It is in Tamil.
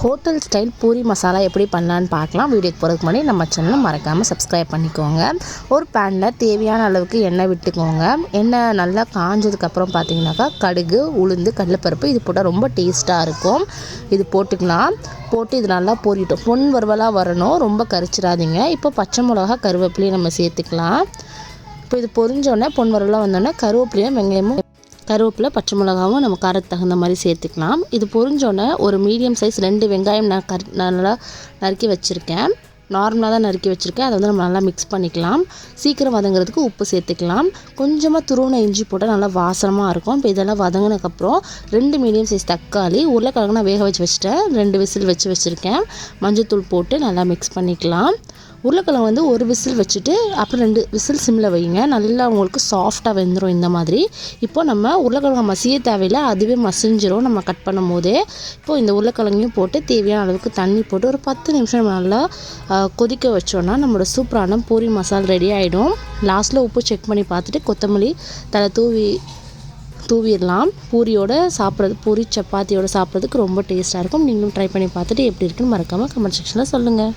ஹோட்டல் ஸ்டைல் பூரி மசாலா எப்படி பண்ணலான்னு பார்க்கலாம். வீடியோக்கு போகிறதுக்கு முன்னாடி நம்ம சேனலை மறக்காமல் சப்ஸ்கிரைப் பண்ணிக்கோங்க. ஒரு பேனில் தேவையான அளவுக்கு எண்ணெய் விட்டுக்கோங்க. எண்ணெய் நல்லா காஞ்சதுக்கப்புறம் பார்த்தீங்கன்னாக்கா கடுகு, உளுந்து, கடலைப்பருப்பு இது போட்டால் ரொம்ப டேஸ்ட்டாக இருக்கும். இது போட்டுக்கலாம். போட்டு இது நல்லா பொரியட்டும். பொன் வறுவலாக வரணும், ரொம்ப கரிச்சிடாதீங்க. இப்போ பச்சை மிளகா, கருவேப்பிலையும் நம்ம சேர்த்துக்கலாம். இப்போ இது பொரிஞ்சோடனே பொன் வறுவலாக வந்தோடனே கருவேப்பிலையும் வெங்காயமும் கருவேப்பிலை, பச்சை மிளகாவும் நம்ம காரத்துக்கு தகுந்த மாதிரி சேர்த்துக்கலாம். இது பொரிஞ்சோடனே ஒரு மீடியம் சைஸ் 2 வெங்காயம் நான் நல்லா நறுக்கி வச்சுருக்கேன். நார்மலாக தான் நறுக்கி வச்சுருக்கேன். அதை வந்து நம்ம நல்லா மிக்ஸ் பண்ணிக்கலாம். சீக்கிரம் வதங்குறதுக்கு உப்பு சேர்த்துக்கலாம். கொஞ்சமாக துருவின இஞ்சி போட்டால் நல்லா வாசனமாக இருக்கும். இப்போ இதெல்லாம் வதங்கினதுக்கப்புறம் 2 மீடியம் சைஸ் தக்காளி, உருளைக்கிழங்கு நான் வேக வச்சு வச்சுட்டேன். 2 விசில் வச்சுருக்கேன். மஞ்சள்தூள் போட்டு நல்லா மிக்ஸ் பண்ணிக்கலாம். உருளைக்கிழங்கு வந்து ஒரு விசில் வச்சுட்டு அப்புறம் 2 விசில் சிம்மில் வைங்க. நல்லா உங்களுக்கு சாஃப்டாக வெந்துடும் இந்த மாதிரி. இப்போ நம்ம உருளைக்கிழங்கு மசிய தேவையில்லை, அதுவே மசிஞ்சிரும் நம்ம கட் பண்ணும் போதே. இப்போது இந்த உருளைக்கிழங்கையும் போட்டு தேவையான அளவுக்கு தண்ணி போட்டு ஒரு 10 நிமிஷம் நம்ம நல்லா கொதிக்க வச்சோன்னா நம்மளோட சூப்பரான பூரி மசாலா ரெடி ஆகிடும். லாஸ்ட்டில் உப்பு செக் பண்ணி பார்த்துட்டு கொத்தமல்லி தலை தூவிடலாம். பூரியோட சாப்பிட்றது, பூரி சப்பாத்தியோட சாப்பிட்றதுக்கு ரொம்ப டேஸ்ட்டாக இருக்கும். நீங்களும் ட்ரை பண்ணி பார்த்துட்டு எப்படி இருக்குன்னு மறக்காமல் கமெண்ட் செக்ஷனில் சொல்லுங்கள்.